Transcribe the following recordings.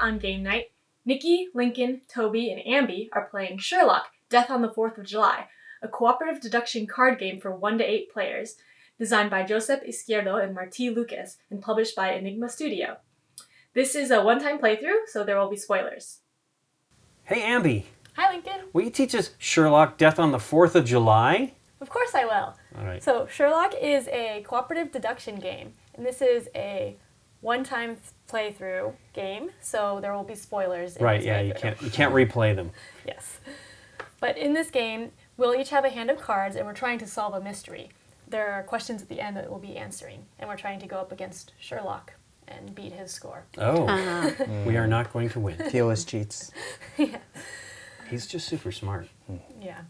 on GameNight, Nikki, Lincoln, Toby, and Ambie are playing Sherlock, Death on the 4th of July, a cooperative deduction card game for 1 to 8 players, designed by Josep, Izquierdo, and Martí and published by Enigma Studio. This is a one-time playthrough, so there will be spoilers. Hey, Ambie. Hi, Lincoln. Will you teach us Sherlock, Death on the 4th of July? Of course I will. All right. So Sherlock is a cooperative deduction game, and this is a one-time playthrough game, so there will be spoilers. Right, yeah, you can't replay them. Yes. But in this game, we'll each have a hand of cards, and we're trying to solve a mystery. There are questions at the end that we'll be answering, and we're trying to go up against Sherlock and beat his score. Oh, we are not going to win. He always cheats. Yeah. He's just super smart. Yeah.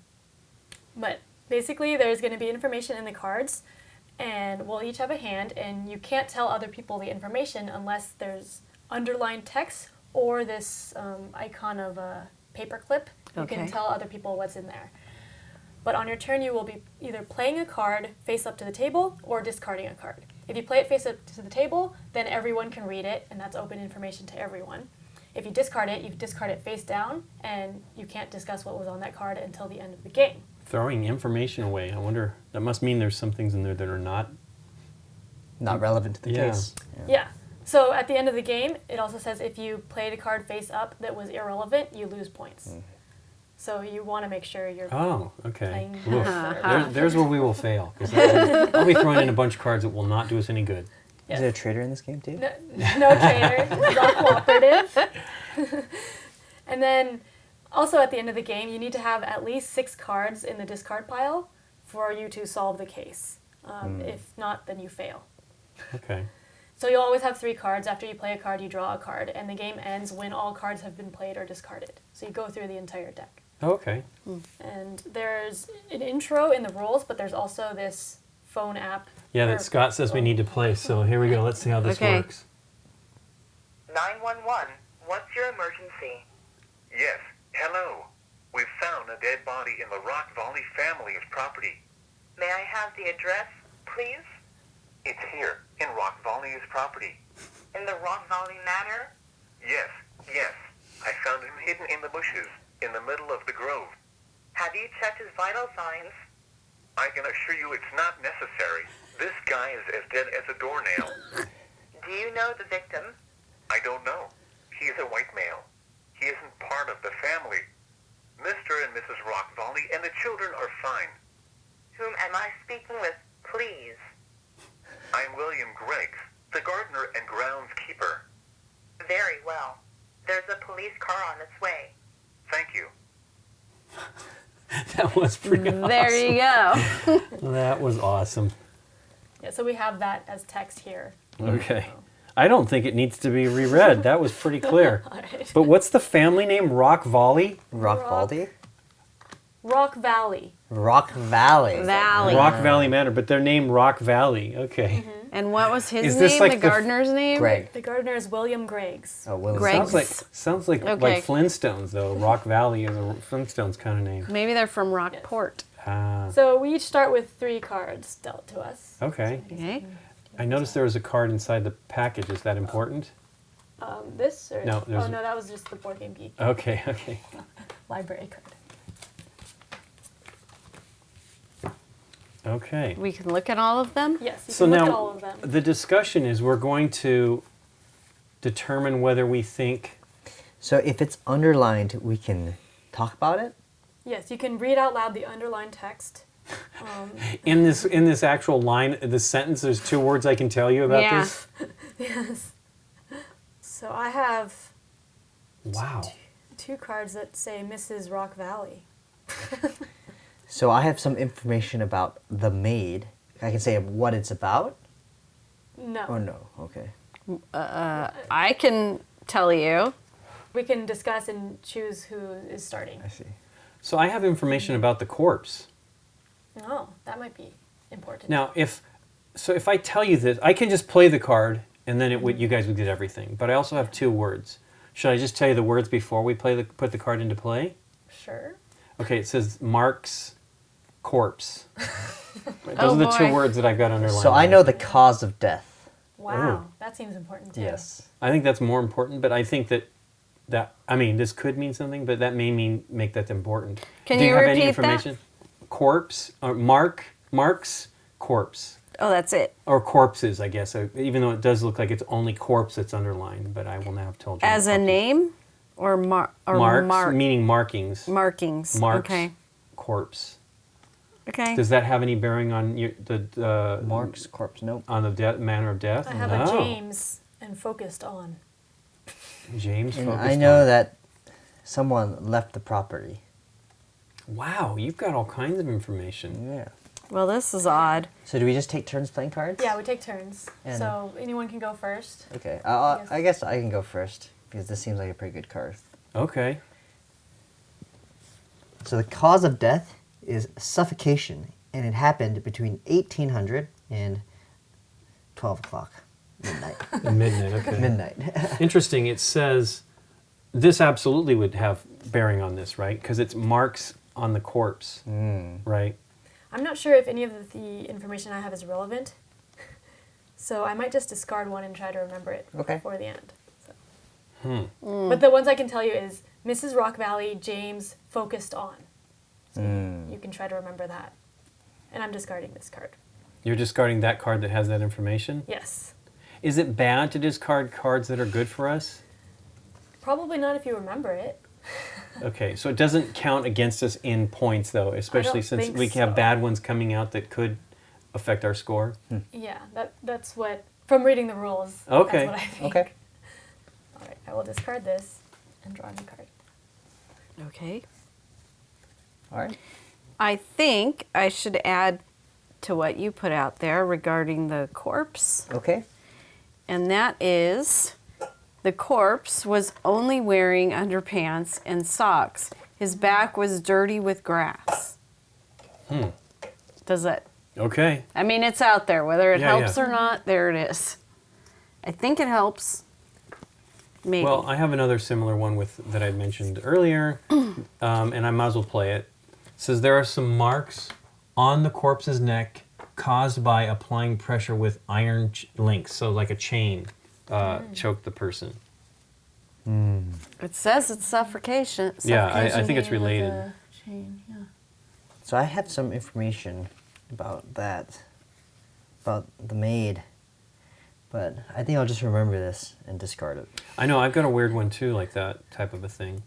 But basically, there's going to be information in the cards, and we'll each have a hand, and you can't tell other people the information unless there's underlined text or this icon of a paperclip. You can tell other people what's in there. But on your turn, you will be either playing a card face up to the table or discarding a card. If you play it face up to the table, then everyone can read it, and that's open information to everyone. If you discard it, you discard it face down, and you can't discuss what was on that card until the end of the game. Throwing information away. I wonder, that must mean there's some things in there that are not relevant to the case. Yeah. So at the end of the game, it also says if you played a card face up that was irrelevant, you lose points. So you want to make sure you're playing. There's where we will fail. Because I'll be throwing in a bunch of cards that will not do us any good. Yes. Is there a traitor in this game, too? No traitor. It's all cooperative. And then also at the end of the game, you need to have at least 6 cards in the discard pile for you to solve the case. If not, then you fail. Okay. So you'll always have 3 cards. After you play a card, you draw a card, and the game ends when all cards have been played or discarded. So you go through the entire deck. Okay. And there's an intro in the rules, but there's also this phone app. Yeah, that Scott says we need to play, so here we go. Let's see how this works. 911, what's your emergency? Yes, hello. We've found a dead body in the Rock Valley family's property. May I have the address, please? It's here, in Rock Valley's property. In the Rock Valley Manor? Yes. I found him hidden in the bushes, in the middle of the grove. Have you checked his vital signs? I can assure you it's not necessary. This guy is as dead as a doornail. Do you know the victim? I don't know. He is a white male. He isn't part of the family. Mr. and Mrs. Rock Valley and the children are fine. Whom am I speaking with, please? I'm William Greggs, the gardener and groundskeeper. Very well. There's a police car on its way. Thank you. That was pretty awesome. There you go. That was awesome. Yeah, so we have that as text here. Okay. I don't think it needs to be reread. That was pretty clear. All right. But what's the family name? Rock Valley? Rock Valley? Rock Valley. Rock Valley. Valley. Rock Valley Manor, but their name Rock Valley. Okay. And what was his Is this name? like The the gardener's name? Greg. The gardener is William Greggs. Oh, William. Greg. Sounds like Flintstones though. Rock Valley is a Flintstones kind of name. Maybe they're from Rockport. So we each start with 3 cards dealt to us. Okay. Okay. I noticed there was a card inside the package. Is that important? This? Or, No, there's no, that was just the Board Game Geek Okay. library card. Okay. We can look at all of them? Yes, you So can look at now all of them. the discussion is we're going to determine whether we think. So if it's underlined, we can talk about it? Yes, you can read out loud the underlined text. In this actual line, the sentence, there's 2 words I can tell you about this. Yes. So I have Wow. 2 cards that say Mrs. Rock Valley. So I have some information about the maid. I can say what it's about? No. Or no? Okay. I can tell you. We can discuss and choose who is starting. I see. So I have information about the corpse. Oh, that might be important. Now, if I tell you this, I can just play the card and then you guys would get everything. But I also have 2 words. Should I just tell you the words before we put the card into play? Sure. Okay, it says Mark's corpse. Those are the 2 words that I've got underlined. So I know the cause of death. Wow, that seems important too. Yes. I think that's more important, but I think that that, I mean, this could mean something, but that may make that important. Can Do you have any repeat that? information? Corpse, or Mark's corpse. Oh, that's it. Or corpses, I guess. Even though it does look like it's only corpse that's underlined, but I will now have told you. As a name or Marks, meaning markings. markings. Mark's Okay. corpse. Okay. Does that have any bearing on the Mark's corpse. Nope. on the manner of death? I have No. a James and focused on. James. And focused I know on. that someone left the property. Wow, you've got all kinds of information. Yeah. Well, this is odd. So do we just take turns playing cards? Yeah, we take turns. And- So anyone can go first. Okay. Yes. I guess I can go first because this seems like a pretty good card. Okay. So the cause of death is suffocation, and it happened between 1800 and 12 o'clock midnight. Midnight. Okay. Midnight. Interesting. It says this absolutely would have bearing on this, right? Because it's marks on the corpse, right? I'm not sure if any of the information I have is relevant. So I might just discard one and try to remember it Okay. before the end. So. But the ones I can tell you is Mrs. Rock Valley, James, focused on. So you can try to remember that. And I'm discarding this card. You're discarding that card that has that information? Yes. Is it bad to discard cards that are good for us? Probably not if you remember it. Okay, so it doesn't count against us in points, though, especially since think we have so. bad ones coming out that could affect our score. Yeah, that's what, from reading the rules, Okay. that's what I think. Okay. All right, I will discard this and draw a new card. Okay. All right. I think I should add to what you put out there regarding the corpse, Okay. and that is the corpse was only wearing underpants and socks. His back was dirty with grass. Does it? Okay. I mean, it's out there. Whether it Yeah, helps yeah. or not, there it is. I think it helps. Maybe. Well, I have another similar one that I mentioned earlier, and I might as well play it. It says there are some marks on the corpse's neck caused by applying pressure with iron links, so like a chain choked the person. It says it's suffocation. Yeah, I suffocation. think it's Chain with related. a chain, yeah. So I have some information about that, about the maid, but I think I'll just remember this and discard it. I know, I've got a weird one too, like that type of a thing.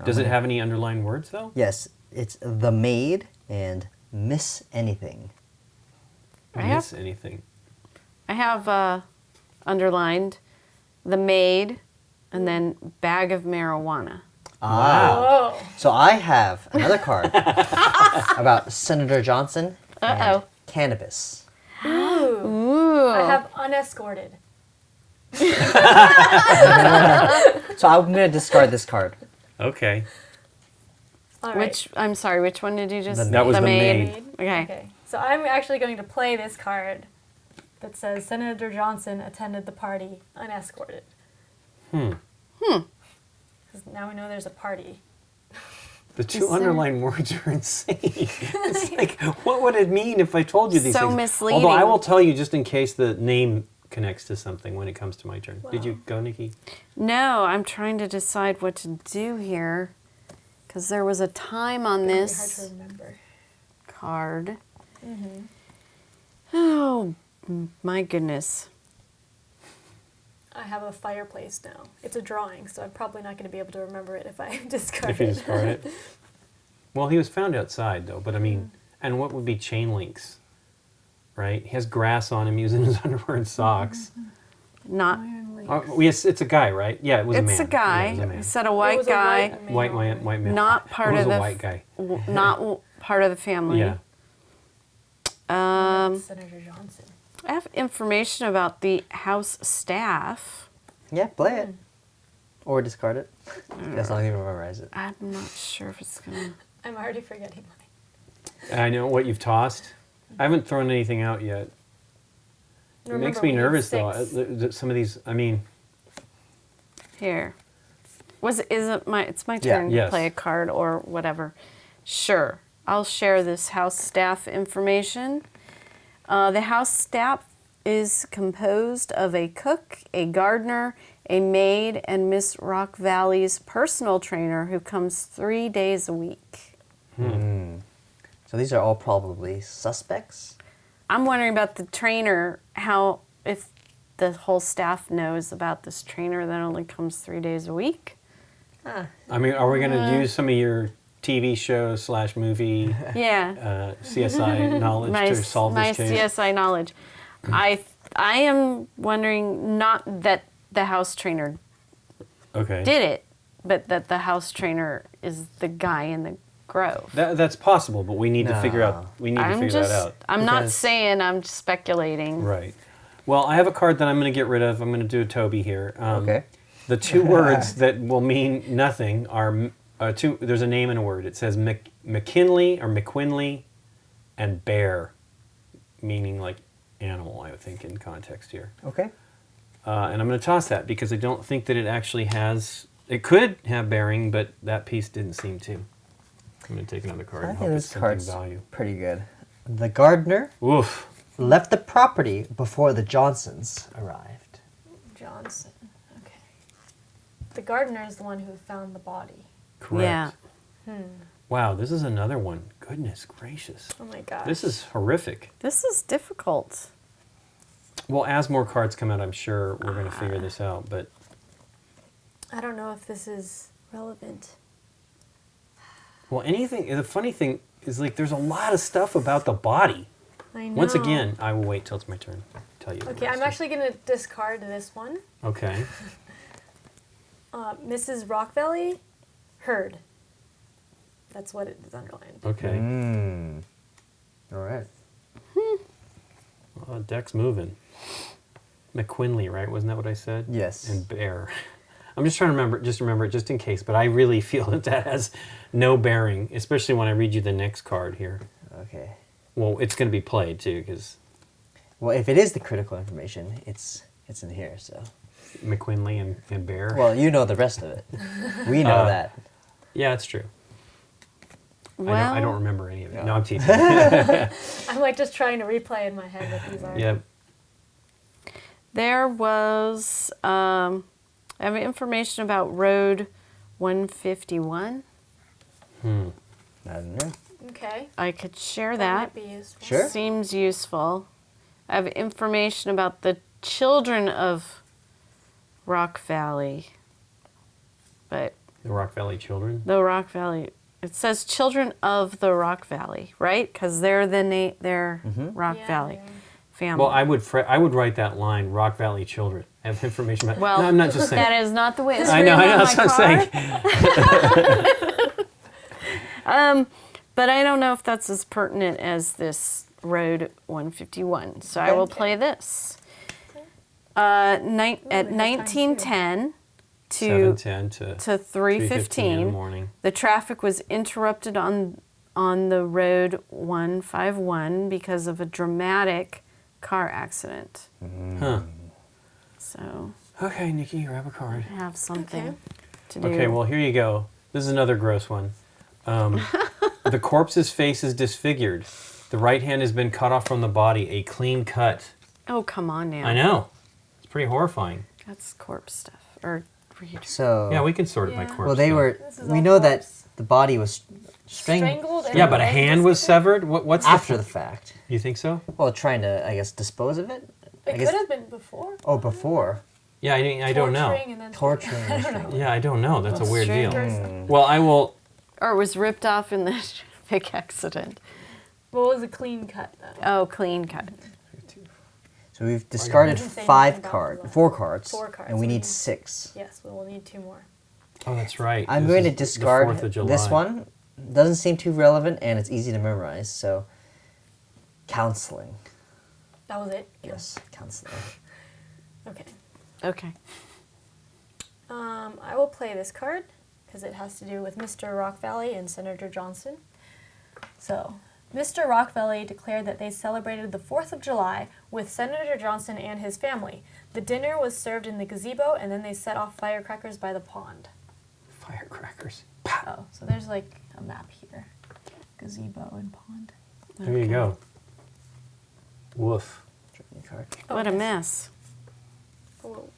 Does it have any underlined words, though? Yes, it's the maid and miss anything. Miss anything. I have underlined the maid and then bag of marijuana. Whoa. So I have another card about Senator Johnson and Uh-oh. cannabis. Ooh. I have unescorted. So I'm going to discard this card. Okay. All right. I'm sorry, which one did you just That was the maid. maid. Okay. Okay. So I'm actually going to play this card that says Senator Johnson attended the party unescorted. Because now we know there's a party. The two underlined words are insane. It's like, what would it mean if I told you these So things? misleading. Although I will tell you just in case the name connects to something when it comes to my turn. Did Wow. you go, Nikki? No, I'm trying to decide what to do here. Because there was a time on It's this hard to remember. card. Oh, my goodness. I have a fireplace now. It's a drawing, so I'm probably not going to be able to remember it if I discard If you it. discard it. Well, he was found outside, though. But I mean, and what would be chain links? Right? He has grass on him using his underwear and socks. Not. Yes, it's a guy, right? Yeah, it was a man. It's a guy. Yeah, it was a He man. said a It white was a guy. white White man. Not part it was of a the white guy. Not part of the family. Yeah. Senator Johnson. I have information about the house staff. Yeah, play it. Or discard it. As long as you memorize it. I'm not sure if it's gonna. I'm already forgetting mine. I know what you've tossed. I haven't thrown anything out yet. It Remember, makes me we need nervous, though. 6. Some of these, I mean, Here. Is it my? It's my Yeah. turn Yes. to play a card or whatever. Sure, I'll share this house staff information. The house staff is composed of a cook, a gardener, a maid, and Miss Rock Valley's personal trainer who comes 3 days a week. So these are all probably suspects? I'm wondering about the trainer, if the whole staff knows about this trainer that only comes 3 days a week. I mean, are we going to use some of your TV show / movie Yeah. CSI knowledge to solve my this case? CSI knowledge. I am wondering not that the house trainer Okay. did it, but that the house trainer is the guy in the grove. That's possible, but we need to figure out. We need to figure that out. I'm not Because- saying. I'm just speculating. Right. Well, I have a card that I'm going to get rid of. I'm going to do a Toby here. Okay. The two words that will mean nothing are two. There's a name and a word. It says McKinley or McQuinley, and bear, meaning like animal. I would think in context here. Okay. And I'm going to toss that because I don't think that it actually has. It could have bearing, but that piece didn't seem to. I'm going to take another card I and think hope it's this something card's value. pretty good. The gardener Oof. left the property before the Johnsons arrived. Johnson. Okay. The gardener is the one who found the body. Correct. Yeah. Wow, this is another one. Goodness gracious. Oh my gosh. This is horrific. This is difficult. Well, as more cards come out, I'm sure we're going to figure this out. But I don't know if this is relevant. well, the funny thing is, like, there's a lot of stuff about the body. I know. Once again, I will wait till it's my turn to tell you. the Okay, rest I'm of- actually going to discard this one. Okay. Mrs. Rock Valley, heard. That's what it is underlined. Okay. All right. Well, deck's moving. McQuinley, right? Wasn't that what I said? Yes. And bear. I'm just trying to remember it just in case, but I really feel that has no bearing, especially when I read you the next card here. Okay. Well, it's going to be played too, because Well, if it is the critical information, it's in here. So. McQuinley and bear. Well, you know the rest of it. We know that. Yeah, it's true. Well, I don't remember any of it. No, I'm teasing. I'm like just trying to replay in my head what these are. Yeah. there was. I have information about Road 151. I don't know. Okay. I could share That that. might be useful. Sure. Seems useful. I have information about the children of Rock Valley. But The Rock Valley Children. the Rock Valley, it says children of the Rock Valley, right? Because they're they're Rock Yeah, Valley they are. family. Well, I would write that line, Rock Valley Children. I have information about Well, no, I'm not just saying. that is not the way it's I know, written on that's my what I'm card. saying. But I don't know if that's as pertinent as this Road 151. So I will play this. At nice time, 1910 to 7:10 to 3:15 in the morning. the traffic was interrupted on the road 151 because of a dramatic car accident. Huh. So Okay, Nikki, grab a card. I have something Okay. to do. Okay, well, here you go. This is another gross one. The corpse's face is disfigured. The right hand has been cut off from the body, a clean cut. Oh, come on now. I know. It's pretty horrifying. That's corpse stuff. Or read. So. Yeah, we can sort it by Yeah. corpse. Well, they too. were. This is We all know that corpse. the body was strangled Strangled. and Yeah, but a leg hand was disfigured? severed? What's after the fact. You think so? Well, trying to, I guess, dispose of it. I It guess. could have been before. Oh, before Yeah, I don't know. Torturing and then torturing. I don't know. Yeah, I don't know. That's a weird deal. Stranglers. Well, I will. Or it was ripped off in the traffic accident. What was a clean cut though? Oh, clean cut. So we've discarded Doesn't say four anything about the four cards, Four cards, and we so we need need- 6. Yes, we will need 2 more. Oh, that's right. I'm This going to is the discard 4th of this July. one. Doesn't seem too relevant, and it's easy to memorize. So, counseling. That was it. Yes, counseling. Okay. Okay. I will play this card because it has to do with Mr. Rock Valley and Senator Johnson. So, Mr. Rock Valley declared that they celebrated the 4th of July with Senator Johnson and his family. The dinner was served in the gazebo, and then they set off firecrackers by the pond. Firecrackers. Oh, so there's like a map here. Gazebo and pond. There you go. Woof. Draw me a card. What a mess. Oh,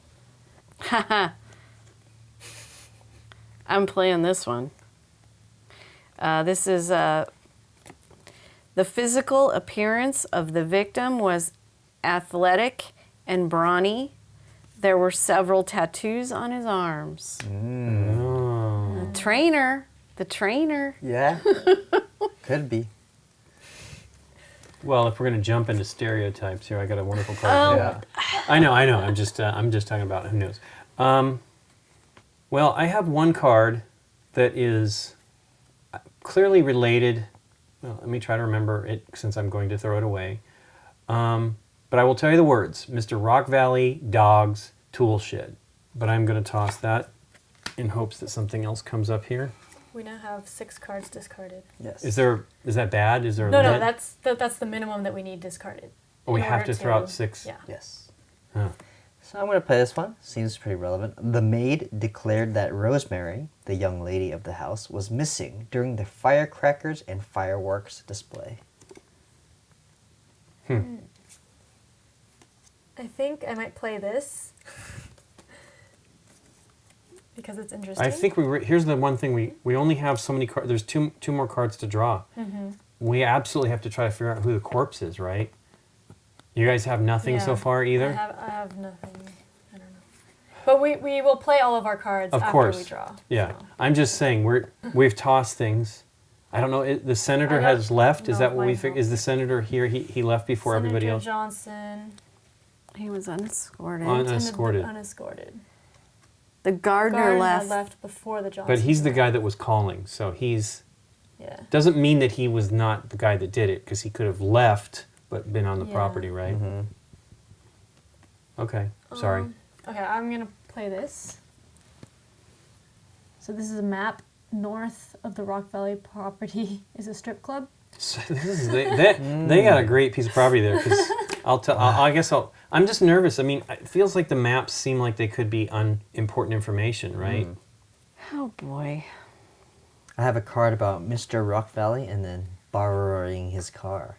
I'm playing this one. This is the physical appearance of the victim was athletic and brawny. There were several tattoos on his arms. Oh. The trainer. Yeah. Could be. Well, if we're going to jump into stereotypes here, I got a wonderful card. Oh. Yeah. I know. I'm just talking about who knows. Well, I have one card that is clearly related. Well, let me try to remember it since I'm going to throw it away. But I will tell you the words: Mr. Rock Valley Dogs Tool Shed. But I'm going to toss that in hopes that something else comes up here. We now have 6 cards discarded. Yes. Is that bad? Is there a No, limit? that's the minimum that we need discarded. Oh, we in have order to throw out 6. Yeah. Yes. Huh. So I'm going to play this one. Seems pretty relevant. The maid declared that Rosemary, the young lady of the house, was missing during the firecrackers and fireworks display. I think I might play this because it's interesting. I think here's the one thing we only have so many cards. There's two more cards to draw. Mm-hmm. We absolutely have to try to figure out who the corpse is, right? You guys have nothing so far either? I have nothing. I don't know. But we will play all of our cards Of after course. we draw. Yeah. so. I'm just saying we've tossed things. I don't know. The senator I don't has left. Is know that if what we I think? know. Is the senator here? He left before everybody Senator else. Johnson. He was unescorted. Unescorted. Unescorted. The gardener Gardner left. left before the Johnson. But he's the guy that was calling, so he's Yeah. doesn't mean that he was not the guy that did it because he could have left but been on the Yeah. property, right? Mm-hmm. Okay. Sorry. Okay, I'm gonna play this. So this is a map. North of the Rock Valley property is a strip club. So they got a great piece of property there. Because I'm just nervous. I mean, it feels like the maps seem like they could be unimportant information, right? Oh boy. I have a card about Mr. Rock Valley and then borrowing his car.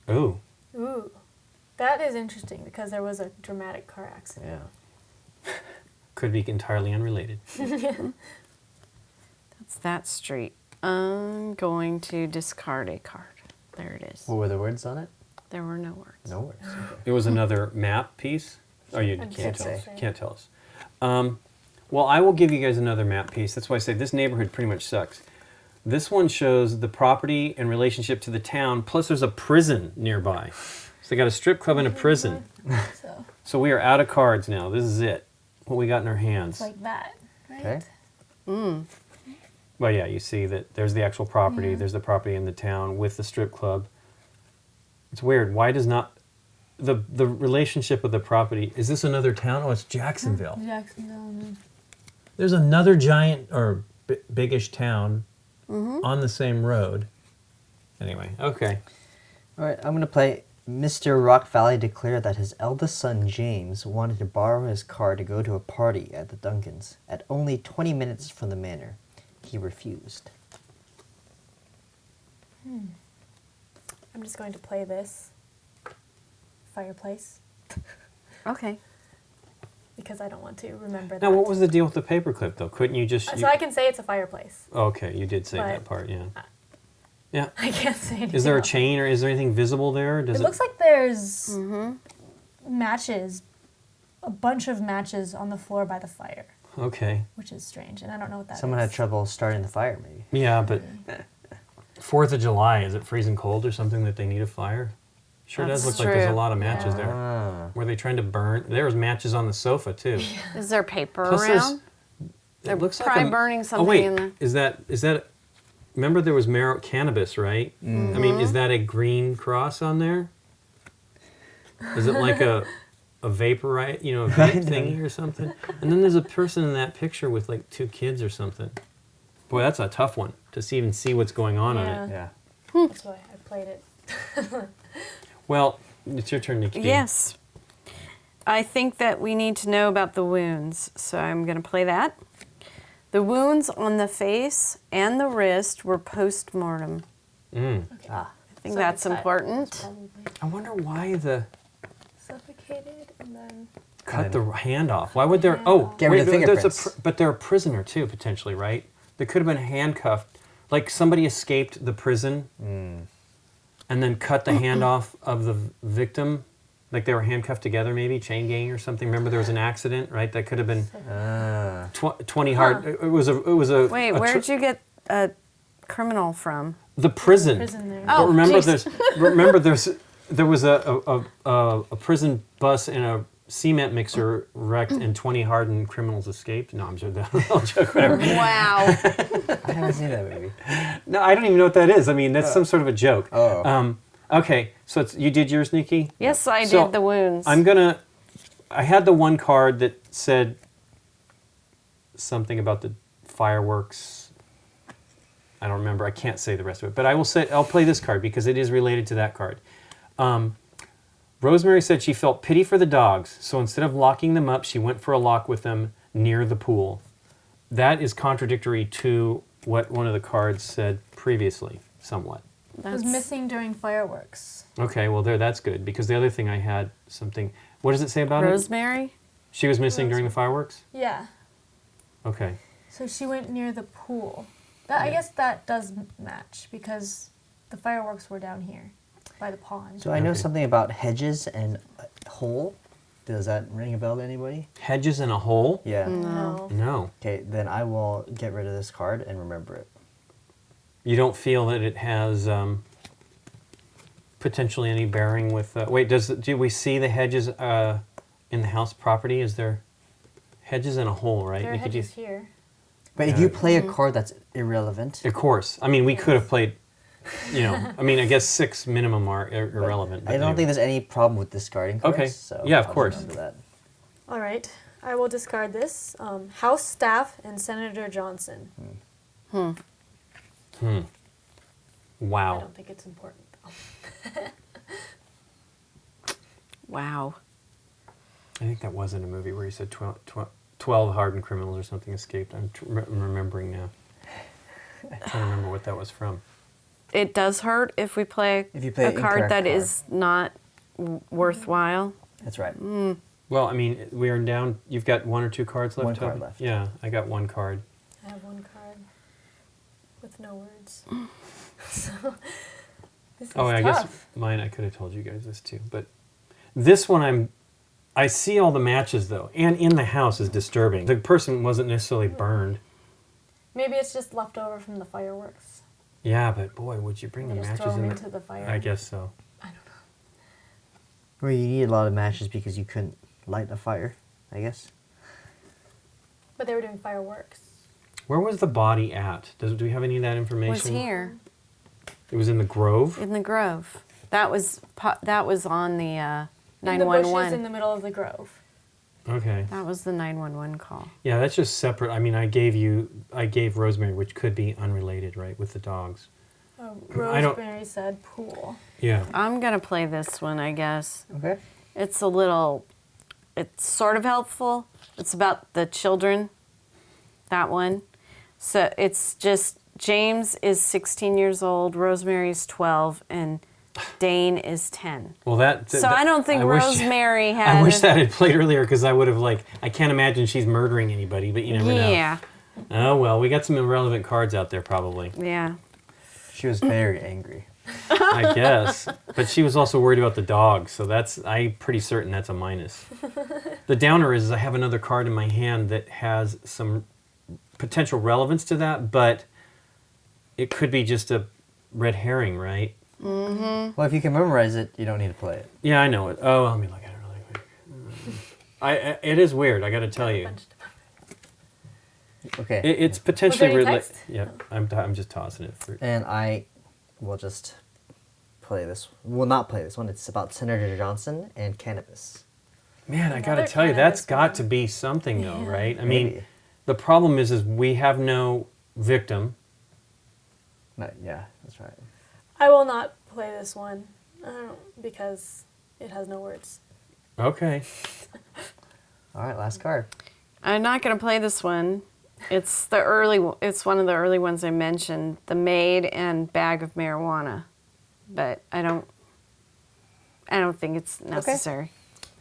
Ooh. Ooh, that is interesting because there was a dramatic car accident. Yeah. Could be entirely unrelated. That's that street. I'm going to discard a card. There it is. What were the words on it? There were no words. No words. Okay. It was another map piece. Oh, you I can't can't tell. say. Can't tell us. Well, I will give you guys another map piece. That's why I say this neighborhood pretty much sucks. This one shows the property in relationship to the town, plus there's a prison nearby. So they got a strip club and a prison. So So we are out of cards now. This is it. What we got in our hands. it's like that, right? Okay. Well, yeah, you see that there's the actual property. There's the property in the town with the strip club. It's weird. Why does not the relationship of the property? Is this another town? Oh, it's Jacksonville. Jacksonville. There's another giant or biggish town on the same road. Anyway, okay. All right, I'm going to play Mr. Rock Valley declared that his eldest son, James, wanted to borrow his car to go to a party at the Duncans at only 20 minutes from the manor. He refused. I'm just going to play this fireplace Okay. because I don't want to remember that. Now, what was the deal with the paperclip, though? Couldn't you just... So I can say it's a fireplace. Okay, you did say But- that part, yeah. Yeah. I can't say anything Is there a else. chain or is there anything visible there? Does It looks like there's matches, a bunch of matches on the floor by the fire, Okay. which is strange, and I don't know what that is. Someone had trouble starting the fire, maybe. Yeah, but 4th of July, is it freezing cold or something that they need a fire? Sure does That's look like there's a true. lot of matches there. Ah. Were they trying to burn? There was matches on the sofa, too. Is there paper Plus there's- around? It They're looks like probably burning something oh, wait, in there. Is that... Remember there was cannabis, right? I mean, is that a green cross on there? Is it like a vapor, you know, a vape thingy or something? And then there's a person in that picture with like 2 kids or something. Boy, that's a tough one to even see what's going on Yeah. it. Yeah. That's why I played it. Well, it's your turn, Nikki. Yes. I think that we need to know about the wounds, so I'm going to play that. The wounds on the face and the wrist were post-mortem. Mm. Okay. Ah. I think So that's it's important. Probably I wonder why the... suffocated and then cut the hand off. Why would there? Oh, Get rid of there's fingerprints. but they're a prisoner too, potentially, right? They could have been handcuffed. Like somebody escaped the prison and then cut the hand off of the victim. Like they were handcuffed together, maybe chain gang or something. Remember, there was an accident, right? That could have been 20 hard. It was a. Wait, where'd you get a criminal from? The prison. Prison there. Oh, Remember, there was a prison bus and a cement mixer wrecked, and 20 hardened criminals escaped. No, I'm joking. I'll joke. Whatever. Wow. I haven't seen that movie. No, I don't even know what that is. I mean, that's some sort of a joke. Oh. Okay, so you did yours, Nikki? Yes, I So, did the wounds. I had the one card that said something about the fireworks. I don't remember. I can't say the rest of it, but I'll play this card because it is related to that card. Rosemary said she felt pity for the dogs, so instead of locking them up, she went for a walk with them near the pool. That is contradictory to what one of the cards said previously, somewhat. It was missing during fireworks. Okay, well that's good, because the other thing I had something. What does it say about Rosemary? it? She was missing during the fireworks? Yeah. Okay. So she went near the pool. I guess that does match because the fireworks were down here by the pond. So I know Okay. something about hedges and a hole. Does that ring a bell to anybody? Hedges in a hole? Yeah. No. No. Okay, then I will get rid of this card and remember it. You don't feel that it has potentially any bearing with... wait, do we see the hedges in the house property? Is there hedges in a hole, right? There are Nikki, do you- hedges here. But if you play a card that's irrelevant, Of course. I mean, we could have played, I guess 6 minimum are irrelevant. I don't think there's any problem with discarding cards. Okay. So Yeah, of I'll just course. remember that. All right. I will discard this. House staff and Senator Johnson. I Wow. don't think it's important, though. Wow. I think that was in a movie where you said 12 hardened criminals or something escaped. I'm remembering now. I'm trying to remember what that was from. It does hurt if we play, If you play a an card incorrect that card. is not worthwhile. That's right. Well, I mean, we are down. You've got 1 or 2 cards left. One card Toby? left. Yeah, I got 1 card. I have one card with no words. So this is Oh, I tough. guess mine. I could have told you guys this too, but this one I see all the matches though, and in the house is disturbing. The person wasn't necessarily burned. Maybe it's just left over from the fireworks. Yeah, but boy, would you bring the They just matches throw them in? into the fire. I guess so. I don't know. Well, you need a lot of matches because you couldn't light a fire, I guess. But they were doing fireworks. Where was the body at? Do we have any of that information? Was here It was in the Grove. in the Grove. That was on the In the bushes in 911. the middle of the grove. Okay. That was the 911 call. Yeah, that's just separate. I mean, I gave Rosemary, which could be unrelated, right, with the dogs. I don't- Rosemary said pool. Yeah. I'm gonna play this one, I guess. Okay. It's sort of helpful. It's about the children. That one. So it's just James is 16 years old, Rosemary's 12, and Dane is 10. Well, So I don't think wish- Rosemary had. I wish that had played earlier because I would have I can't imagine she's murdering anybody, but you never know. Yeah, Oh well, we got some irrelevant cards out there probably. yeah. She was very angry. I guess, but she was also worried about the dogs, so I'm pretty certain that's a minus. The downer is I have another card in my hand that has some potential relevance to that, but it could be just a red herring, right? Well, if you can memorize it, you don't need to play it. Yeah, I know it. Oh, let me look at it really quick. It is weird, I got to tell you. Okay. It's potentially any related. text? Yeah, I'm just tossing it for. And I will just play this. Will not play this one. It's about Senator Johnson and cannabis. Man, I got to Another tell you, that's cannabis got one. to be something though, right? I Maybe. mean, the problem is we have no victim. No, yeah, that's right. I will not play this one because it has no words. Okay. All right, last card. I'm not gonna play this one. It's one of the early ones I mentioned, the maid and bag of marijuana, but I don't think it's necessary.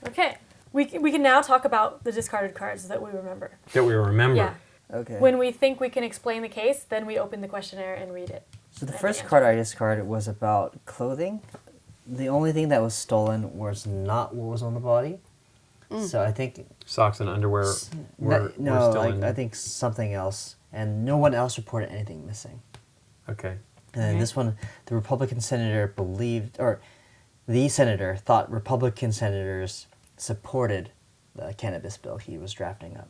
Okay. We can now talk about the discarded cards that we remember. That we remember. Yeah. Okay. When we think we can explain the case, then we open the questionnaire and read it. So the And first answer. card I discarded was about clothing. The only thing that was stolen was not what was on the body. So I think Socks and underwear were no, still like, in there. I think something else, and no one else reported anything missing. Okay. And then this one, the Republican senator believed, or the senator thought Republican senators supported the cannabis bill he was drafting up.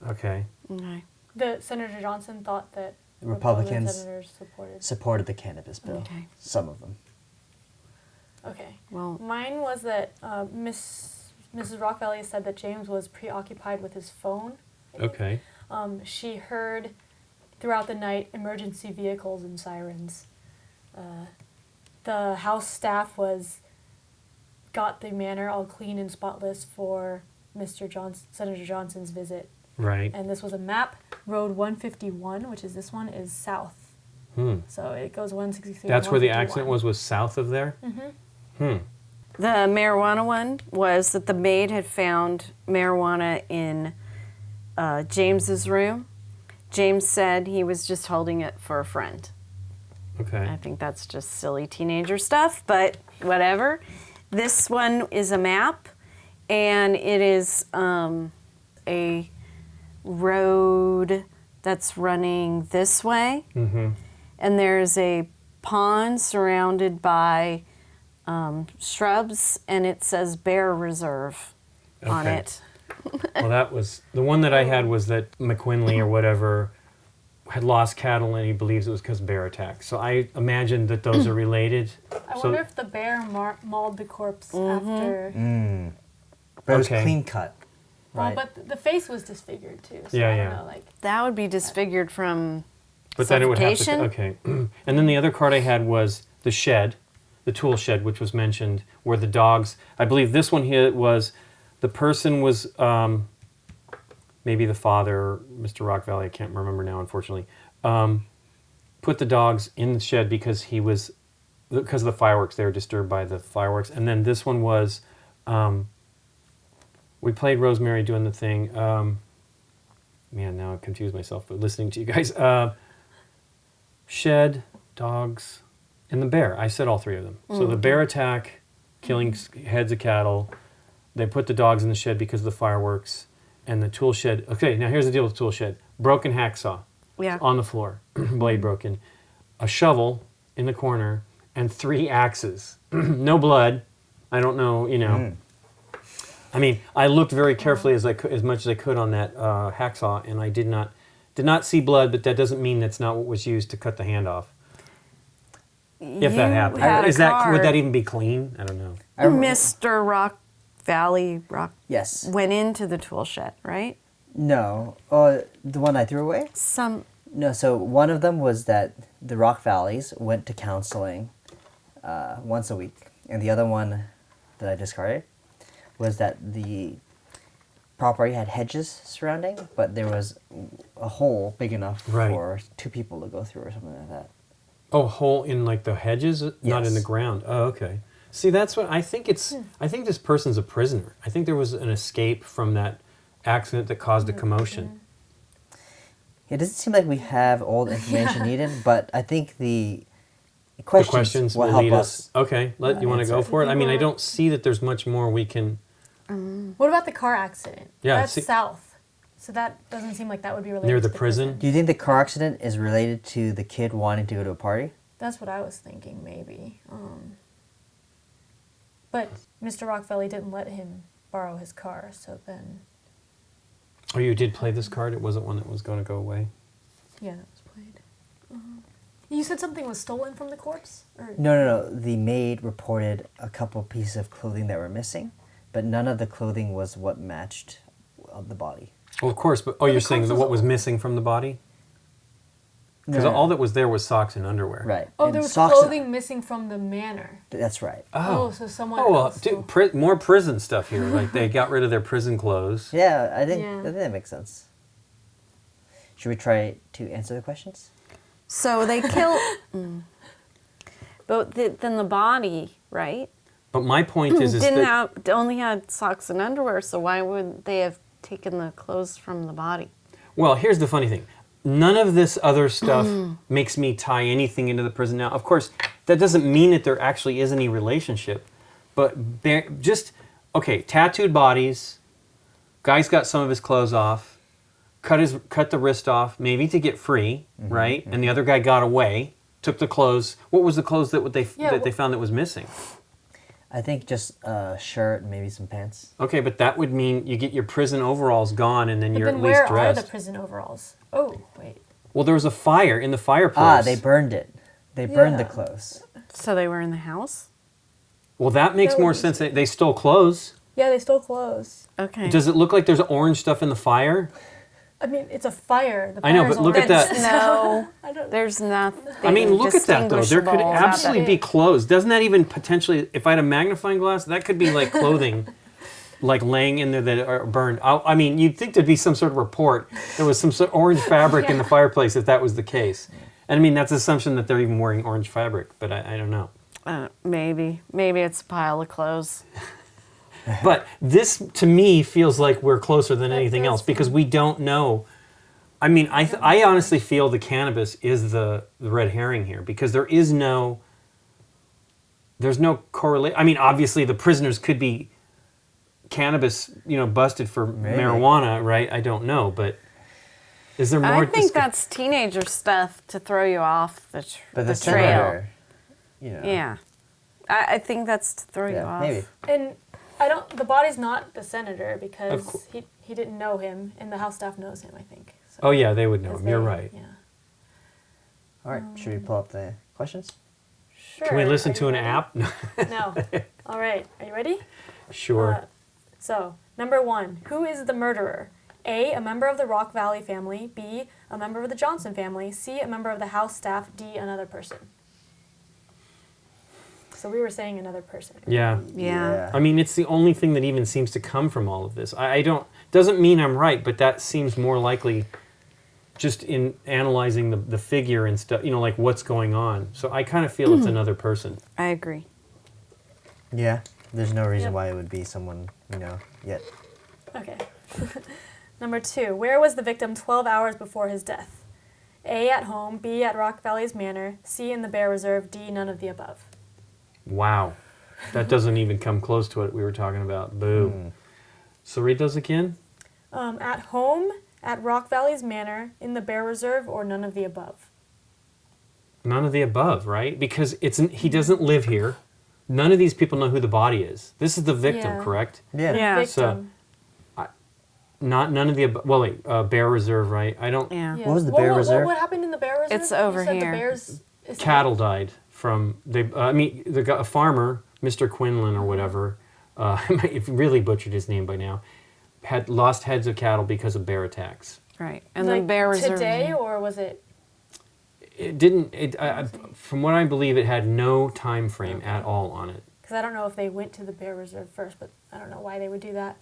Okay. Okay. The Senator Johnson thought that The Republicans senators supported. supported the cannabis bill. Okay. Some of them. Okay. Well, Mine was that Mrs. Rock Valley said that James was preoccupied with his phone. Okay. She heard throughout the night emergency vehicles and sirens. The house staff got the manor all clean and spotless for Senator Johnson's visit. Right. And this was a map. Road 151, which is this one, is south. So it goes 163. That's where the accident was south of there? the marijuana one was that the maid had found marijuana in James's room. James said he was just holding it for a friend. Okay. I think that's just silly teenager stuff, but whatever. This one is a map, and it is a road that's running this way. Mm-hmm. And there's a pond surrounded by shrubs, and it says Bear Reserve on Okay. it. Well, that was the one that I had was that McQuinley or whatever had lost cattle, and he believes it was because of bear attack. So I imagined that those are related. I So- wonder if the bear mauled the corpse after. But it was Okay. clean cut. Well, Right. but the face was disfigured too. So Yeah, I don't yeah. know, like That would be disfigured from But then it would have to. suffocation. Okay. And then the other card I had was the shed, the tool shed, which was mentioned, where the dogs. I believe this one here was the person was maybe the father, Mr. Rock Valley. I can't remember now, unfortunately. Put the dogs in the shed because of the fireworks. They were disturbed by the fireworks. And then this one was. We played Rosemary doing the thing. Man, now I confused myself. But listening to you guys. Shed, dogs, and the bear. I said all three of them. So the bear attack, killing heads of cattle. They put the dogs in the shed because of the fireworks. And the tool shed. Okay, now here's the deal with the tool shed. Broken hacksaw Yeah. on the floor. Blade broken. A shovel in the corner. And 3 axes. No blood. I don't know, I mean, I looked very carefully as much as I could on that hacksaw, and I did not see blood. But that doesn't mean that's not what was used to cut the hand off. If that happened, had a would that card. even be clean? I don't know. Mr. Rock Yes. went into the tool shed, right? No. The one I threw away? No, so one of them was that the Rock Valleys went to counseling once a week. And the other one that I discarded was that the property had hedges surrounding, but there was a hole big enough Right. for 2 people to go through or something like that. Oh, hole in like the hedges, not in the Yes. ground. Oh, okay. See, that's what I think. I think this person's a prisoner. I think there was an escape from that accident that caused a commotion. It doesn't seem like we have all the information needed, but I think the The questions, questions will will help lead us. us. Okay, you want to go answer. for it? I mean, I don't see that there's much more we can. what about the car accident? Yeah, That's see- south. So that doesn't seem like that would be related Near to the prison? Do you think the car accident is related to the kid wanting to go to a party? That's what I was thinking, maybe. But Mr. Rockefeller didn't let him borrow his car, so then, Oh, you did play this card? It wasn't one that was going to go away? yeah, that was played. You said something was stolen from the corpse? Or No. The maid reported a couple pieces of clothing that were missing, but none of the clothing was what matched the body. Well, of course, but the you're saying corpse that was what was all- missing from the body? Because No. all that was there was socks and underwear. Right. Oh, And there was socks- clothing missing from the manor. That's right. Oh, so someone Oh, well, else stole- more prison stuff here. Like they got rid of their prison clothes. Yeah, I think Yeah. that makes sense. Should we try to answer the questions? So they kill. But then the body, right? But my point is They only had socks and underwear, so why would they have taken the clothes from the body? well, here's the funny thing. None of this other stuff makes me tie anything into the prison. Now, of course, that doesn't mean that there actually is any relationship. But tattooed bodies, guy's got some of his clothes off, cut the wrist off, maybe to get free, right? And the other guy got away, took the clothes. What was the clothes that they found that was missing? I think just a shirt and maybe some pants. Okay, but that would mean you get your prison overalls gone, and then you're at least where dressed. are the prison overalls? Oh, wait. Well, there was a fire in the fireplace. Ah, they burned it. They burned the Yeah. clothes. So they were in the house? Well, that makes more sense. They stole clothes. Yeah, they stole clothes. Okay. Does it look like there's orange stuff in the fire? I mean, it's a fire. The I know, fire's but look at orange. that. No, I don't. there's nothing. I mean, look at that, though. There could distinguishable about absolutely that. be clothes. Doesn't that even potentially, if I had a magnifying glass, that could be like clothing, like laying in there that are burned. I mean, you'd think there'd be some sort of report. There was some sort of orange fabric in the fireplace if that was the case. And I mean, that's an assumption that they're even wearing orange fabric, but I don't know. Maybe it's a pile of clothes. But this, to me, feels like we're closer than anything does else because we don't know. I mean, I honestly feel the cannabis is the red herring here because there's no correlation. I mean, obviously the prisoners could be cannabis, busted for marijuana, right? I don't know, but is there more? I think that's teenager stuff to throw you off the trail. Senator, Yeah. I think that's to throw you off. maybe. And the body's not the senator because he didn't know him, and the house staff knows him, I think. So, Oh yeah, they would know 'cause him. You're they- right. Yeah. All right, should we pull up the questions? Sure. Can we listen Are to you an ready? app? No. All right. Are you ready? Sure. So, number 1, who is the murderer? A member of the Rock Valley family. B, a member of the Johnson family. C, a member of the house staff. D, another person. So we were saying another person. Yeah. Yeah. I mean, it's the only thing that even seems to come from all of this. Doesn't mean I'm right, but that seems more likely just in analyzing the figure and stuff, like what's going on. So I kind of feel it's another person. I agree. Yeah, there's no reason Yep. why it would be someone we know yet. Okay. Number 2, where was the victim 12 hours before his death? A, at home. B, at Rock Valley's Manor. C, in the Bear Reserve. D, none of the above. Wow. That doesn't even come close to what we were talking about. Boo. So read those again. At home, at Rock Valley's Manor, in the Bear Reserve, or none of the above. None of the above, right? Because he doesn't live here. None of these people know who the body is. This is the victim, Yeah. correct? Yeah. Yeah. Victim. None of the above. Well, wait, Bear Reserve, right? I don't. Yeah. Yeah. What was the Bear Reserve? What happened in the Bear Reserve? It's You over said here. The bears. Cattle died from a farmer, Mr. Quinlan or whatever. If really butchered his name by now, had lost heads of cattle because of bear attacks. Right. And Like the Bear Reserve. today, or was it? It didn't. From what I believe, it had no time frame at all on it. Because I don't know if they went to the Bear Reserve first, but I don't know why they would do that.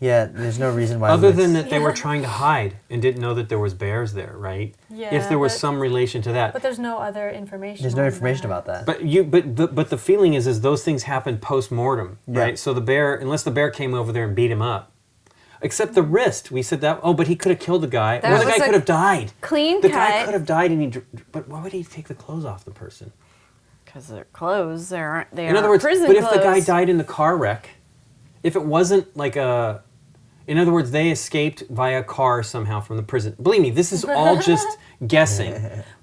Yeah, there's no reason why. Other we would- than that, they were Yeah. trying to hide and didn't know that there was bears there, right? Yeah. If there was but- some relation to that. But there's no other information. there's no on information that. about that. But the feeling is those things happen post mortem, Yeah. right? So unless the bear came over there and beat him up, except the wrist, we said that. Oh, but he could have killed the guy, That or the was guy a could have died. Clean The guy could cut. have died, and but why would he take the clothes off the person? Because they're clothes. They In other words, prison but if clothes. the guy died in the car wreck, if it wasn't like in other words, they escaped via car somehow from the prison. Believe me, this is all just guessing.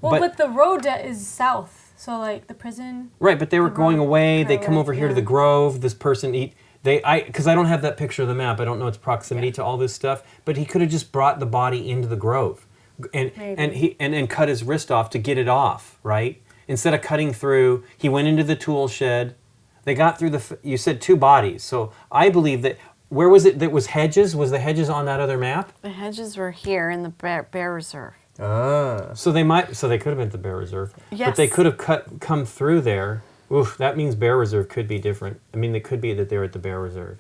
Well, but the road is south, so like the prison. Right, but they were The going road away. They come correct, over here to the yeah. Grove. This person, because I don't have that picture of the map. I don't know its proximity to all this stuff. But he could have just brought the body into the Grove, and Maybe. and cut his wrist off to get it off. Right, instead of cutting through, he went into the tool shed. They got through you said 2 bodies, so I believe that. Where was it that was hedges? Was the hedges on that other map? The hedges were here in the Bear Reserve. Ah. So they could have been at the Bear Reserve. Yes. But they could have come through there. Oof, that means Bear Reserve could be different. I mean, it could be that they were at the Bear Reserve.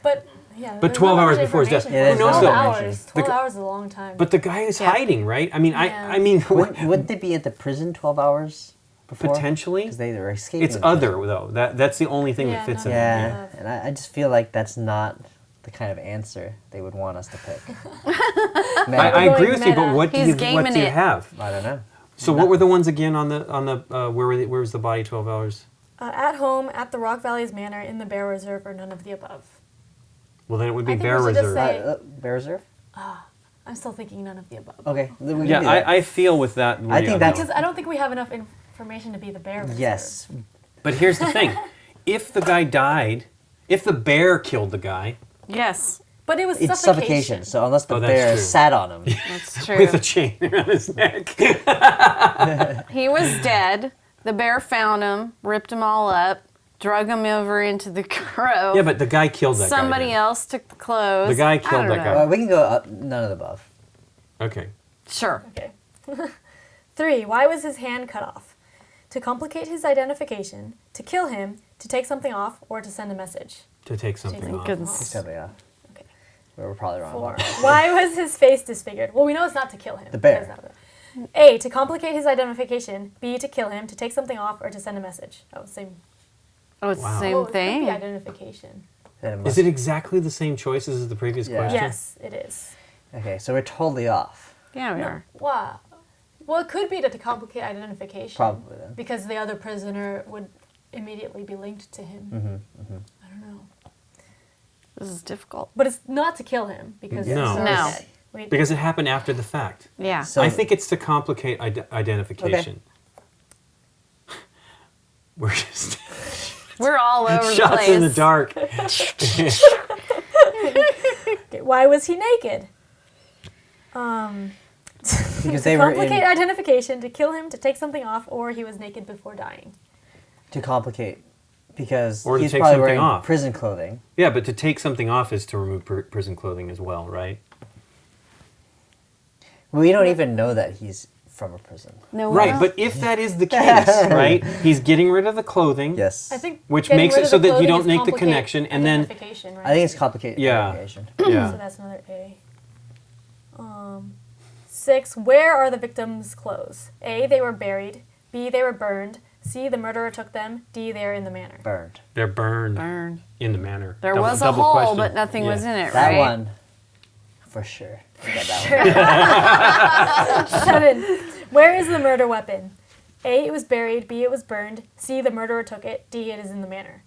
But yeah. But there's 12 not hours much before his death. information. Yeah, Who knows 12 though? hours. 12 hours is a long time. But the guy is Yeah. hiding, right? I mean, Yeah. I mean, Wouldn't they be at the prison 12 hours? before? Potentially. Because they were escaping. It's other, though. That's the only thing that fits in. Yeah, and I just feel like that's not the kind of answer they would want us to pick. I agree with you, but what do He's you gaming it. have? I don't know. So what were the ones again on the where was the body 12 hours? At home, at the Rock Valley's Manor, in the Bear Reserve, or none of the above. Well, then it would be I think Bear we should just Reserve. say- Bear Reserve? I'm still thinking none of the above. Okay. Then we can Yeah, do that. I feel with that. I think that's- Because I don't think we have enough information to be the Bear Reserve. Yes. But here's the thing: if the guy died, if the bear killed the guy Yes, But it was It's suffocation. So unless the Oh, that's bear true. sat on him. that's true. with a chain around his neck, He was dead. The bear found him, ripped him all up, drug him over into the grove. yeah, but the guy killed that guy. Somebody then. else took the clothes. The guy I killed don't that know. guy. We can go up, none of the above. Okay. Sure. Okay. 3. Why was his hand cut off? To complicate his identification, to kill him, to take something off, or to send a message. To take something Thank off. goodness. Except, yeah. Okay. We're probably wrong. 4. Why was his face disfigured? Well, we know it's not to kill him. The bear. That's not it. A. To complicate his identification. B. To kill him, to take something off, or to send a message. Oh, same. Oh, it's Wow. the same Oh, it could thing. be identification. Then Is must- it exactly the same choices as the previous Yeah. question? Yes, it is. Okay, so we're totally off. Yeah, we are. Wow. Well, it could be to complicate identification. Probably then. Because the other prisoner would immediately be linked to him. I don't know. This is difficult. But it's not to kill him because No. he's already No. dead. Wait, Because it happened after the fact. Yeah. So I think it's to complicate identification. We're just We're all over the shots place. in the dark. okay, why was he naked? because To they were complicate in, identification, to kill him, to take something off, or he was naked before dying. to complicate because Or to he's take probably something wearing off. prison clothing. Yeah, but to take something off is to remove prison clothing as well, right? We don't even know that he's from a prison. No, Right, no. but if that is the case, right, he's getting rid of the clothing. Yes. I think Which getting makes rid it of so the that you clothing don't is make the complicate connection, and then- identification, right? I think it's complicated. Yeah. identification. So Yeah. that's another A. 6. Where are the victims' clothes? A. They were buried. B. They were burned. C. The murderer took them. D. They are in the manor. Burned. They're burned Burn. in the manor. There Double- was a double hole, question. but nothing was in it, That right? one, for sure. We got that one. 7. Where is the murder weapon? A. It was buried. B. It was burned. C. The murderer took it. D. It is in the manor.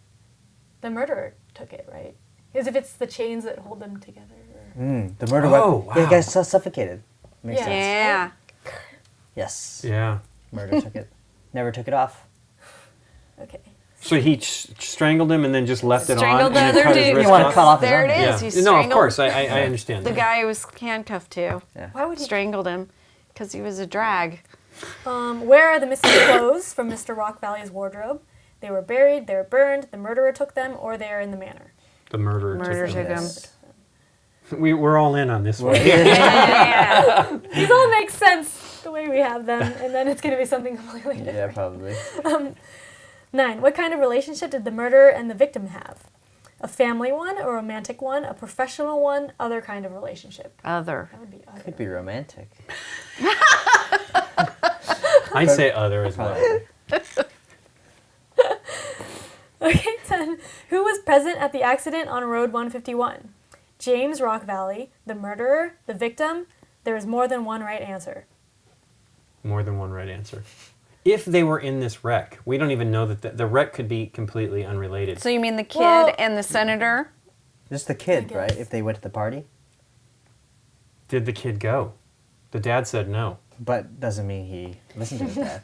The murderer took it, right? Because if it's the chains that hold them together. The murder Oh, weapon. wow. The guy suffocated. Makes Yeah. sense. Yeah. Yes. Yeah. Murder took it. Never took it off. Okay. So he strangled him and then just left it on Strangled and the then other cut his dude. wrist You wanna off? cut off his There arm? it is. Yeah. He No, of strangled course, I understand the that. guy he was handcuffed to. Why would he? Strangled him because he was a drag. Where are the missing clothes from Mr. Rock Valley's wardrobe? They were buried. They were burned. The murderer took them, or they are in the manor. The murderer Murder took took him. Yes. We're all in on this one. Yeah. These all make sense the way we have them, and then it's going to be something completely different. Yeah, probably. 9. What kind of relationship did the murderer and the victim have? A family one, a romantic one, a professional one, other kind of relationship? Other. That would be other. Could be romantic. I say other as well. Probably. Okay, 10. Who was present at the accident on Road 151? James Rock Valley, the murderer, the victim. There is more than one right answer. More than one right answer. If they were in this wreck, we don't even know that the wreck could be completely unrelated. So you mean the kid Well- and the senator? Just the kid, I right? guess. If they went to the party. Did the kid go? The dad said no. But doesn't mean he listened to his dad.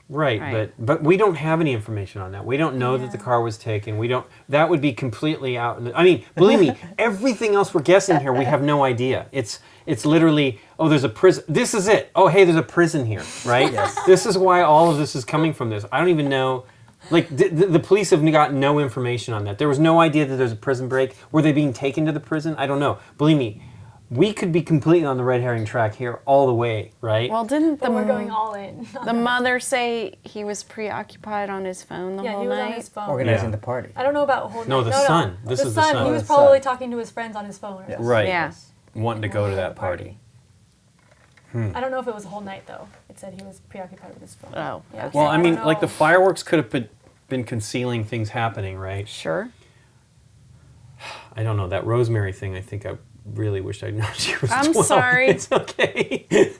Right, Right. but we don't have any information on that. We don't know that the Yeah. car was taken. We don't. That would be completely out. I mean, believe me, everything else we're guessing here, we have no idea. It's literally, oh, there's a prison. This is it. Oh, hey, there's a prison here, right? Yes. This is why all of this is coming from this. I don't even know. Like the police have got no information on that. There was no idea that there's a prison break. Were they being taken to the prison? I don't know. Believe me, we could be completely on the red herring track here all the way, right? Well, didn't But we're going all in. the mother say he was preoccupied on his phone the Yeah, whole he was night? on his phone. Organizing Yeah. the party. I don't know about whole No, night. the son. This the is the son. son. He was The probably son. talking to his friends on his phone. Or Yes. something. Right. Yeah. Wanting to go to that party. I don't know if it was the whole night though. It said he was preoccupied with his phone. Oh, Yeah, okay. so Well, I mean, don't like the know. fireworks could have been concealing things happening, right? Sure. I don't know. That Rosemary thing, I think I really wished I'd known she was 12. I'm sorry. It's okay.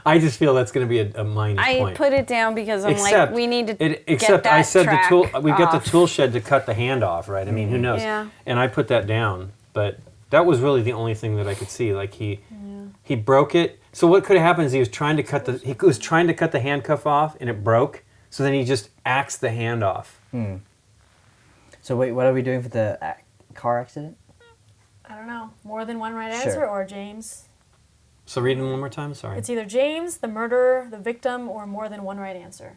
I just feel that's going to be a minus I point. put it down because I'm Except like, we need to except get that I said track the tool. We've got off. the tool shed to cut the hand off, right? I mean, who knows? Yeah. And I put that down, but that was really the only thing that I could see. Like he broke it. So what could have happened is he was trying to cut the handcuff off, and it broke. So then he just axed the hand off. So wait, what are we doing for the car accident? I don't know. More than one right Sure. answer or James. So read them one more time. Sorry. It's either James, the murderer, the victim, or more than one right answer.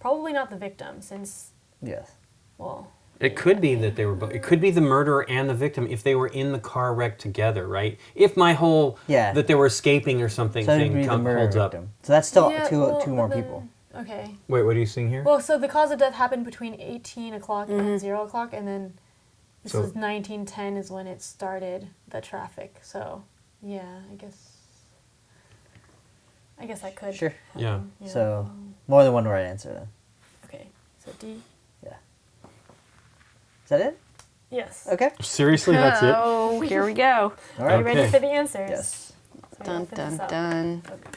Probably not the victim, since, Yes. well, It could be that they were both. It could be the murderer and the victim if they were in the car wreck together, right? If my whole that they were escaping or something So it'd thing be the murder holds up. victim. So that's still yeah, two well, more then- people. Okay. Wait, what are you seeing here? Well, so the cause of death happened between 18 o'clock and 0 o'clock, and then this So- was 1910 is when it started, the traffic. So, yeah, I guess I could. Sure. Yeah. So more than one right answer then. Okay, so D. Yeah. Is that it? Yes. Okay. Seriously, that's it. Oh, here we go. All Are right. you ready Okay. for the answers? Yes. So we Dun open this dun up. dun. Okay.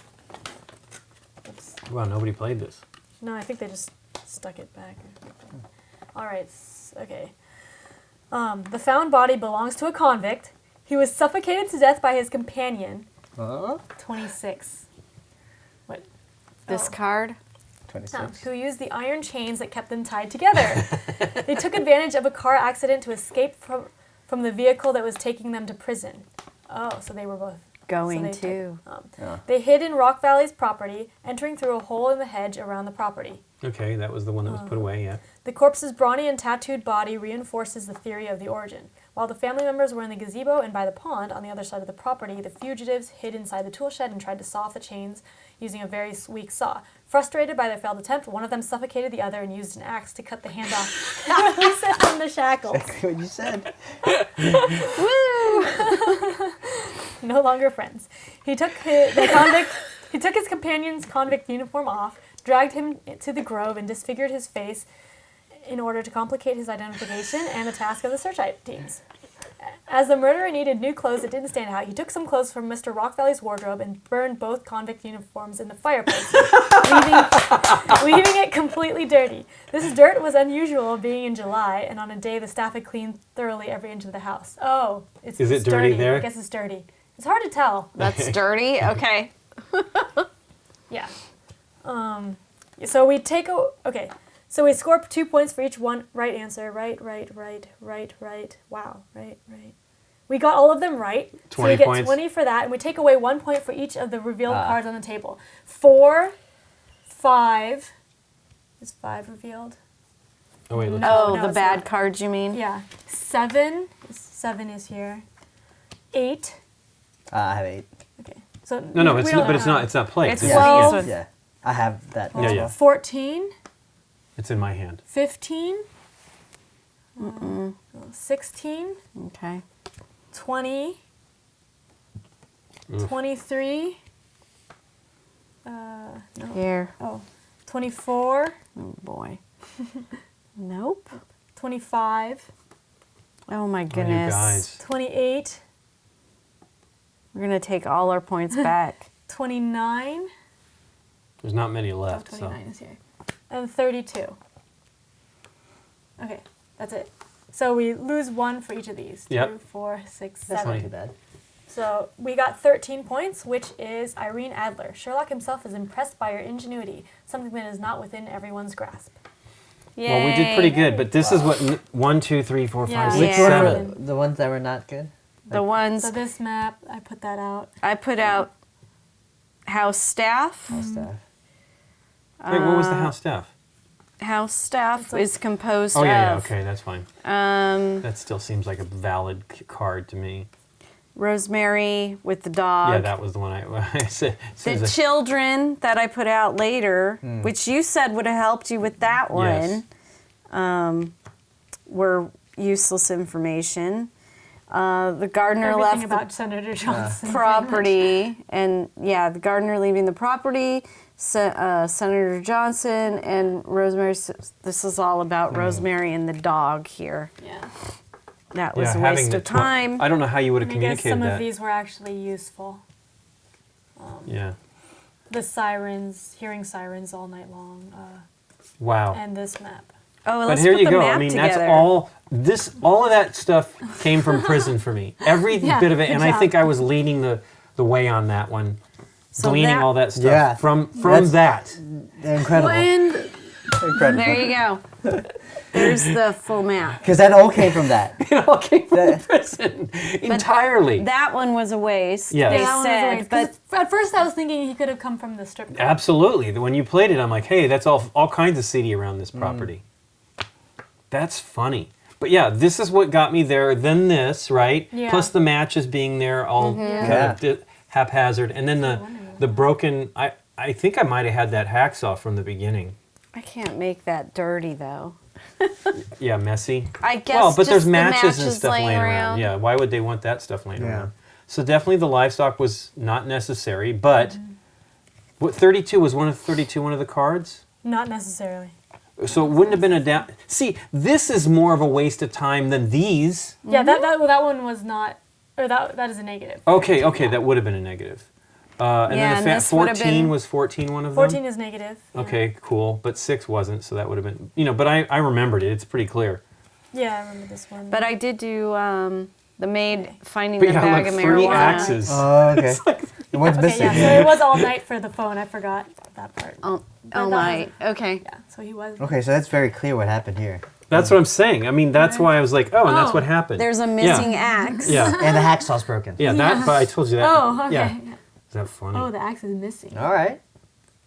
Oops. Wow, nobody played this. No, I think they just stuck it back. All right. Okay. The found body belongs to a convict. He was suffocated to death by his companion. 26. What? This Oh. card. 26. Who used the iron chains that kept them tied together. They took advantage of a car accident to escape from the vehicle that was taking them to prison. Oh, so they were both Going they to. They hid in Rock Valley's property, entering through a hole in the hedge around the property. Okay, that was the one that was put away, yeah. The corpse's brawny and tattooed body reinforces the theory of the origin. While the family members were in the gazebo and by the pond on the other side of the property, the fugitives hid inside the tool shed and tried to saw off the chains using a very weak saw. Frustrated by their failed attempt, one of them suffocated the other and used an axe to cut the hand off and release it from the shackles. What you said. No longer friends. He took his companion's convict uniform off, dragged him to the grove, and disfigured his face in order to complicate his identification and the task of the search teams. As the murderer needed new clothes that didn't stand out, he took some clothes from Mr. Rock Valley's wardrobe and burned both convict uniforms in the fireplace, leaving it completely dirty. This dirt was unusual, being in July, and on a day the staff had cleaned thoroughly every inch of the house. Oh, it's Is it dirty there? I guess it's dirty. It's hard to tell. That's dirty. Okay. Yeah. So we take okay. So we score 2 points for each one right answer. Right. Wow. Right. We got all of them right. 20 so we get points. 20 for that, and we take away 1 point for each of the revealed cards on the table. 4, 5. Is 5 revealed? Oh, wait, let's Oh, No, the it's bad not. cards, you mean? Yeah. 7. 7 is here. 8. I have 8. Okay. So No, we it's don't not, but it's have- not. It's not played. It's This is- 12. This one. Yeah. I have that. Yeah, yeah. 14. It's in my hand. 15. 16. Okay. 20. Oof. 23. Here. 24. Oh, boy. Nope. 25. Oh, my Oh, you goodness. guys. 28. We're going to take all our points back. 29. There's not many left, so. 29 is here. And 32. Okay, that's it. So we lose 1 for each of these. Yep. 2, 4, 6, That's 7. not too bad. So we got 13 points, which is Irene Adler. Sherlock himself is impressed by your ingenuity, something that is not within everyone's grasp. Yay. Well, we did pretty good, but this is what 1, 2, 3, 4, 5, Yeah. 6, Which Yeah. one 7. were the ones that were not good? The ones So this map, I put that out. I put out house staff. House staff. Wait, what was the house staff? House staff is composed Oh, yeah, of okay, that's fine. um, That still seems like a valid card to me. Rosemary with the dog. Yeah, that was the one I said. The children that I put out later, which you said would have helped you with that one, Yes. were useless information. The gardener Everything left about Senator Johnson. the property, and the gardener leaving the property. Senator Johnson and Rosemary. This is all about Rosemary and the dog here. Yeah. That was a having waste the of time. I don't know how you would have I guess communicated some that. of these were actually useful. Yeah. The sirens, hearing sirens all night long, Wow. and this map. Oh, well, But let's here put you the go. map I mean, together. that's all of that stuff came from prison for me. Every Yeah, bit of it, good and I job. think I was leading the way on that one, So gleaning that- all that stuff Yeah. from That's- that. Incredible. And Incredible. there you go. There's the full map. Because that all came from that. It all came from That- prison entirely. That one was a waste. Yeah. They Yeah, that one was a said, waste, but 'cause at first I was thinking he could have come from the strip club. Absolutely. When you played it, I'm like, hey, that's all kinds of seedy around this property. That's funny. But yeah, this is what got me there. Then this, right? Yeah. Plus the matches being there, all kind of haphazard, and then the broken. I think I might have had that hacksaw from the beginning. I can't make that dirty though. Yeah, messy. I guess. Well, but just there's the matches and stuff laying around. around. Yeah, why would they want that stuff laying Yeah. around? So definitely the livestock was not necessary, but what 32 was one of 32 one of the cards? Not necessarily. So it wouldn't have been a down. See, this is more of a waste of time than these. Yeah, that one was not, or that is a negative. Okay, that would have been a negative. And Yeah, then and the this would have 14 been- was 14 one of them? 14 is negative. Yeah. Okay, cool. But 6 wasn't, so that would have been, but I remembered it. It's pretty clear. Yeah, I remember this one. But I did do the maid finding But the yeah, bag like of 3 marijuana. axes. Oh, okay. The one's okay, missing. yeah, so it was all night for the phone. I forgot that part. All that night. Okay. Yeah, so he was. Okay, so that's very clear what happened here. That's what I'm saying. I mean, that's why I was like, and that's what happened. There's a missing axe. Yeah. And the hacksaw's broken. Yeah, that, but I told you that. Oh, okay. Yeah. Is that funny? Oh, the axe is missing. All right.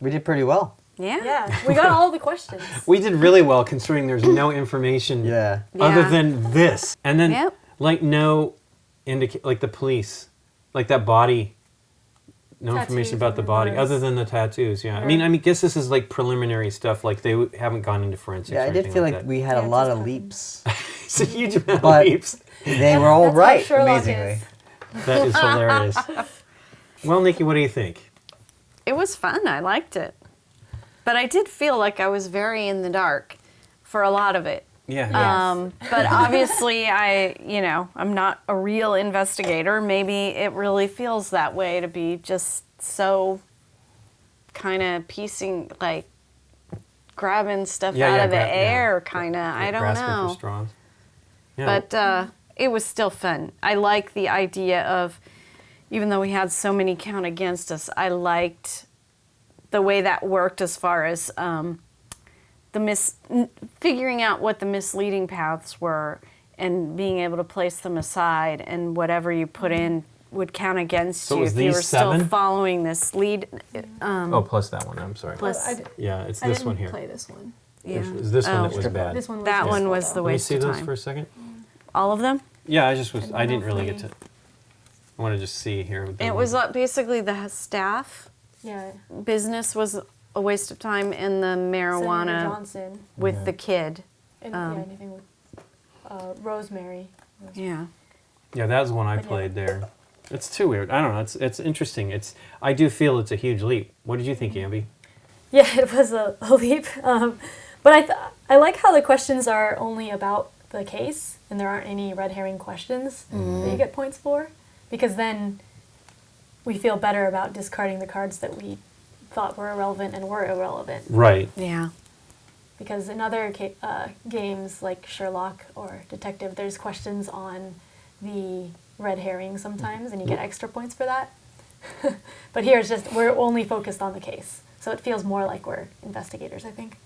We did pretty well. Yeah. Yeah, we got all the questions. We did really well considering there's no information Yeah. other Yeah. than this. And then, Yep. like, no like the police, like that body, no Tattoos information about the and body rewards. other than the tattoos. Yeah. I mean, guess this is like preliminary stuff. Like they haven't gone into forensics. Yeah, or I did anything feel like that. we had Yeah, a lot just of talking. leaps. It's a huge amount But- of leaps. They were all That's how right, Sherlock amazingly. is. That is hilarious. Well, Nikki, what do you think? It was fun. I liked it. But I did feel like I was very in the dark for a lot of it. Yeah. But obviously, I'm not a real investigator. Maybe it really feels that way to be just so kind of piecing, like grabbing stuff out of the air, kind of. I don't Grasping know. for straws. Yeah. But it was still fun. I like the idea of, even though we had so many count against us, I liked the way that worked as far as figuring out what the misleading paths were and being able to place them aside, and whatever you put in would count against So it you was if you these were still 7? following this lead. Oh, plus that one. I'm sorry. Plus- Yeah, it's I this didn't one here. play this one. Yeah. It's this one that was bad. This one was That useful, one was the though. Let me waste see of those time. for a second. All of them? Yeah, I don't didn't know really if get we- to. I want to just see here. what they It were. was basically the staff. Yeah. Business was a waste of time, and the Senator marijuana Johnson. with the kid. And anything with Rosemary. Yeah. Yeah, that was the one I But yeah. played there. It's too weird. I don't know. It's interesting. I do feel it's a huge leap. What did you think, Ambie? Yeah, it was a leap. But I like how the questions are only about the case, and there aren't any red herring questions that you get points for, because then we feel better about discarding the cards that we thought were irrelevant and were irrelevant. Right. Yeah. Because in other games like Sherlock or Detective, there's questions on the red herring sometimes, and you get extra points for that. But here it's just, we're only focused on the case. So it feels more like we're investigators, I think.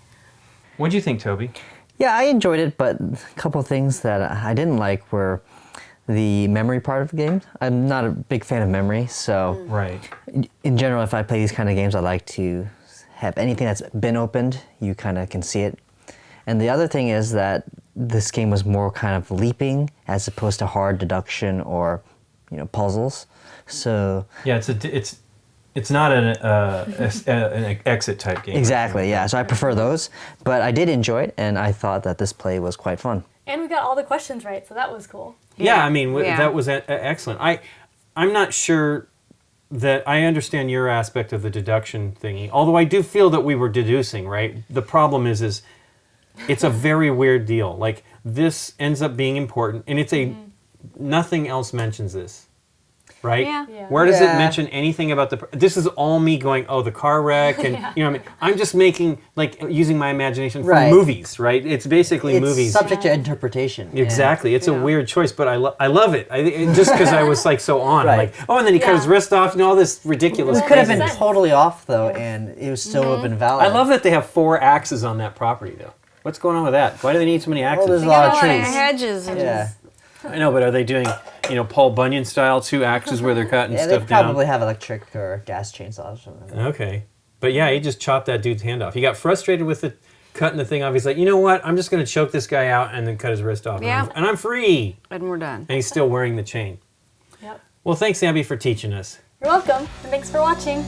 What do you think, Toby? Yeah, I enjoyed it, but a couple of things that I didn't like were the memory part of the game. I'm not a big fan of memory, so Right. in general, if I play these kind of games, I like to have anything that's been opened, you kind of can see it. And the other thing is that this game was more kind of leaping as opposed to hard deduction or, puzzles. So Yeah, it's not an exit type game. exactly, yeah. So I prefer those, but I did enjoy it, and I thought that this play was quite fun. And we got all the questions right, so that was cool. Yeah, I mean, Yeah. that was excellent. I'm not sure that I understand your aspect of the deduction thingy, although I do feel that we were deducing, right? The problem is it's a very weird deal. Like, this ends up being important, and it's nothing else mentions this, right? Yeah. Yeah. Where does it Yeah. mention anything about this is all me going, oh, the car wreck, and you know what I mean? I'm just making, like, using my imagination for Right. movies, right? It's basically It's movies. subject to interpretation. yeah. Exactly. It's a Yeah. weird choice, but I love it. Just because I was like so on. I'm Right. like, oh, and then he cut his wrist off, all this ridiculous. It could have been Makes sense. totally off though, and it would still have been valid. I love that they have 4 axes on that property, though. What's going on with that? Why do they need so many axes? there's a They lot got of a lot of trees. hedges. And Yeah, I know, but are they doing, Paul Bunyan style 2 axes where they're cutting yeah. They stuff down? probably have electric or gas chainsaws or something. Okay. But yeah, he just chopped that dude's hand off. He got frustrated with cutting the thing off. He's like, you know what? I'm just going to choke this guy out and then cut his wrist off. Yeah. And I'm free. And we're done. And he's still wearing the chain. Yep. Well, thanks, Ambie, for teaching us. You're welcome, and thanks for watching.